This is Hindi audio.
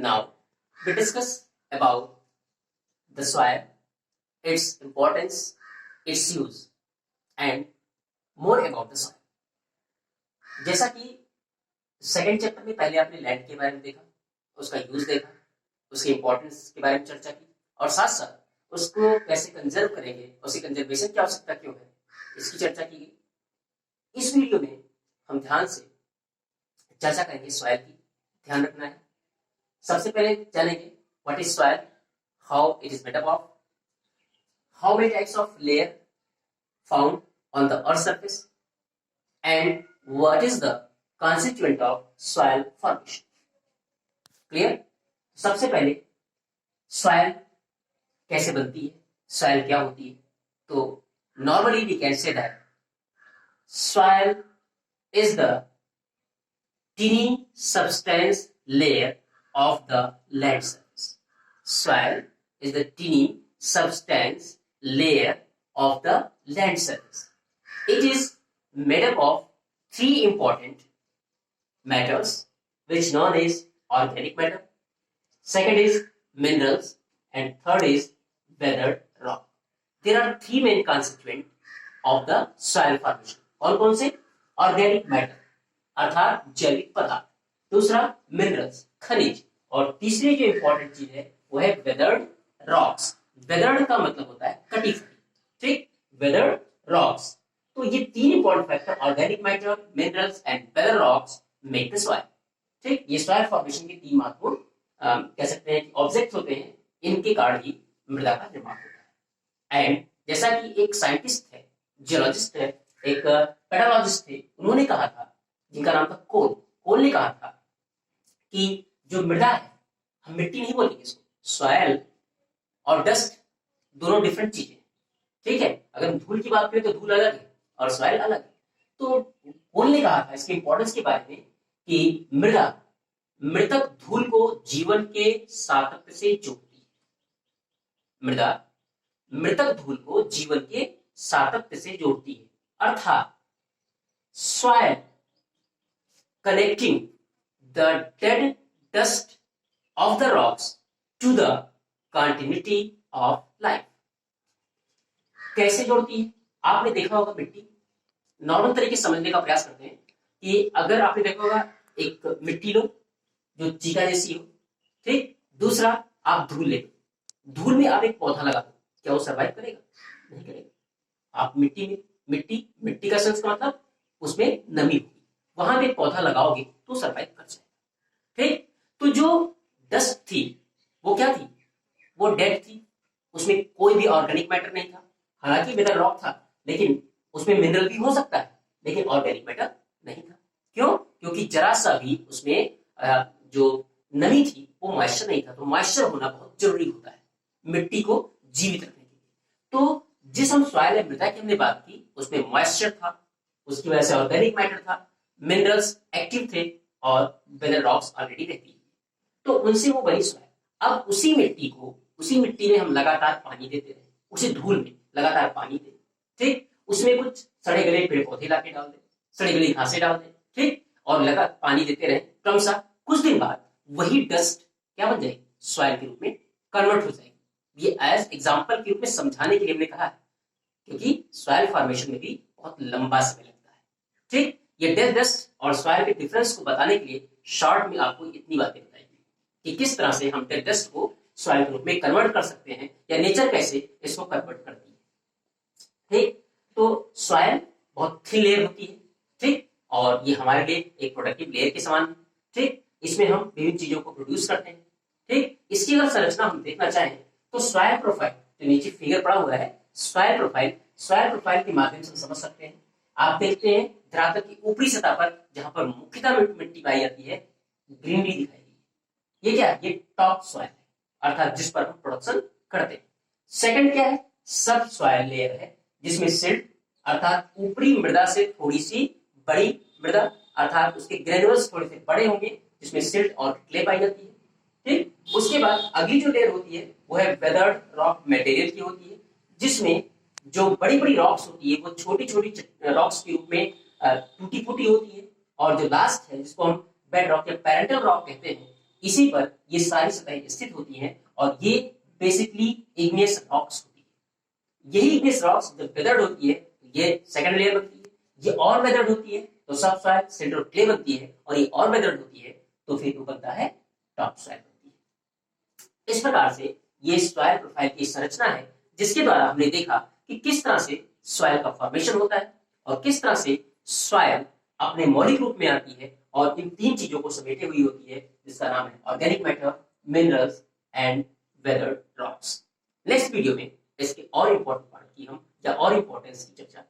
Now we discuss about the soil, its importance, its use, and more about the soil. जैसा कि सेकेंड चैप्टर में पहले आपने लैंड के बारे में देखा, उसका यूज देखा, उसकी इंपॉर्टेंस के बारे में चर्चा की और साथ साथ उसको कैसे कंजर्व करेंगे, उसकी कंजर्वेशन की आवश्यकता क्यों है, इसकी चर्चा की गई। इस वीडियो में हम ध्यान से चर्चा करेंगे सॉइल की। ध्यान रखना है, सबसे पहले जानेंगे what is soil, how it is made up of, how many types of layer found on the earth surface and what is the constituent of soil formation. Clear? सबसे पहले सॉइल कैसे बनती है, सॉइल क्या होती है? तो normally we can say that soil is the tiny substance layer of the land surface. Soil is the tiny substance layer of the land surface. It is made up of three important matters, which known as organic matter. Second is minerals, and third is weathered rock. There are three main constituents of the soil formation. कौन कौन से? ऑर्गेनिक मैटर अर्थात जैविक पदार्थ, दूसरा मिनरल्स खनिज, और तीसरी जो इंपॉर्टेंट चीज है वो है वेदर्ड रॉक्स। वेदर्ड का मतलब होता है कटी फटी, ठीक? Weathered rocks. तो ये तीन important factor organic matter, minerals and weathered rocks make the soil, ठीक? ये सॉइल फॉर्मेशन के तीन महत्वपूर्ण कह सकते हैं कि ऑब्जेक्ट होते हैं, इनके कारण ही मृदा का निर्माण होता है। एंड जैसा कि एक साइंटिस्ट है, जियोलॉजिस्ट है, एक पेडोलॉजिस्ट थे, उन्होंने कहा था, जिनका नाम था कोल ने कहा था कि जो मृदा है, हम मिट्टी नहीं बोलेंगे इसको, सॉयल और डस्ट दोनों डिफरेंट चीजें, ठीक है? अगर हम धूल की बात करें तो धूल अलग है और सॉयल अलग है। तो कोल ने कहा था इसके इंपॉर्टेंस के बारे में कि मृदा मृतक धूल को जीवन के सातत्य से जोड़ती है। मृदा मृतक धूल को जीवन के सातत्य से जोड़ती है, अर्थात soil connecting the dead dust of the rocks to the continuity of life। कैसे जोड़ती है? आपने देखा होगा मिट्टी, नॉर्मल तरीके से समझने का प्रयास करते हैं कि अगर आपने देखा होगा एक मिट्टी लो जो चीका जैसी हो, ठीक? दूसरा आप धूल ले, धूल में आप एक पौधा लगा दो, क्या वो सर्वाइव करेगा? नहीं करेगा। आप मिट्टी का सेंस का मतलब उसमें नमी होगी, वहां पे पौधा लगाओगे तो सरवाइव कर जाएगा, ठीक? तो जो डस्ट थी वो क्या थी? वो डेड थी, उसमें कोई भी ऑर्गेनिक मैटर नहीं था। हालांकि वेदर रॉक था, लेकिन उसमें मिनरल भी हो सकता है, लेकिन ऑर्गेनिक मैटर नहीं था। क्यों? क्योंकि जरा सा भी उसमें जो नमी थी वो मॉइस्चर नहीं था। तो मॉइस्चर होना बहुत जरूरी होता है मिट्टी को जीवित रखने के लिए। तो जिस हम सॉइल या मृदा की हमने बात की, उसमें मॉइस्चर था, उसकी वजह से ऑर्गेनिक मैटर था, मिनरल्स एक्टिव थे और वेदर रॉक्स ऑलरेडी रहती है, तो उनसे वो बनी सॉइल। अब उसी मिट्टी में हम लगातार पानी देते रहे, उसी धूल में लगातार पानी दे, ठीक? उसमें कुछ सड़े गले पेड़ पौधे लाके डाल दे, सड़े गली घासें डाल दे, ठीक? और लगा पानी देते रहे क्रमशः, कुछ दिन बाद वही डस्ट क्या बन जाएगी? सॉइल के रूप में कन्वर्ट हो जाएगी। ये एज एग्जाम्पल के रूप में समझाने के लिए हमने कहा है, क्योंकि सॉइल फॉर्मेशन में भी बहुत लंबा समय लगता है, ठीक? ये डेड डस्ट और सॉइल के डिफरेंस को बताने के लिए शॉर्ट में आपको इतनी बातें बताएंगे कि किस तरह से हम डेड डस्ट को सॉइल के रूप में कन्वर्ट कर सकते हैं, या नेचर कैसे इसको कन्वर्ट करती है, ठीक? तो सॉइल बहुत थिन लेयर होती है, ठीक? और ये हमारे लिए एक प्रोडक्टिव लेयर के समान है, ठीक? इसमें हम विभिन्न चीजों को प्रोड्यूस करते हैं, ठीक? इसकी अगर संरचना हम देखना चाहें तो सॉइल प्रोफाइल, जो नीचे फिगर पड़ा हुआ है, सॉइल प्रोफाइल के माध्यम से समझ सकते हैं। आप देखते हैं धरातल की ऊपरी सतह पर जहां पर मुख्यतः मिट्टी पाई जाती है, ग्रीनरी दिखाई दी है। ये क्या है? ये टॉप सॉइल है, अर्थात जिस पर हम प्रोडक्शन करते हैं। सेकंड क्या है? सब सॉइल लेयर है, जिसमें सिल्ट अर्थात ऊपरी मृदा से थोड़ी सी बड़ी मृदा, अर्थात उसके ग्रेनुअल्स थोड़े से बड़े होंगे, जिसमें सिल्ट और क्ले पाई जाती है, ठीक? उसके बाद अगली जो लेयर होती है वो है वेदर्ड रॉक मटेरियल की होती है, जिसमें जो बड़ी बड़ी रॉक्स होती है वो छोटी छोटी रॉक्स के रूप में टूटी फूटी होती है, और जो लास्ट है जिसको हम बेड रॉक या पेरेंटल रॉक कहते हैं, इसी पर ये सारी सतहें स्थित होती हैं और ये बेसिकली इग्नियस रॉक्स होती है। यही इग्नियस रॉक्स जब वेदर्ड होती है तो ये सेकंड लेयर बनती है, ये और वेदर्ड होती है तो सब सॉइल सेंट्रल क्ले बनती है, और ये और वेदर्ड होती है तो फिर वो बनता है टॉप सॉइल बनती है। इस प्रकार से ये सॉइल प्रोफाइल की संरचना है जिसके द्वारा हमने देखा कि किस तरह से सॉइल का फॉर्मेशन होता है और किस तरह से सॉइल अपने मौलिक रूप में आती है और इन तीन चीजों को समेटे हुई होती है जिसका नाम है organic matter, minerals and weathered rocks. Next video में इसके और इंपॉर्टेंट पार्ट की हम या और इंपॉर्टेंस की चर्चा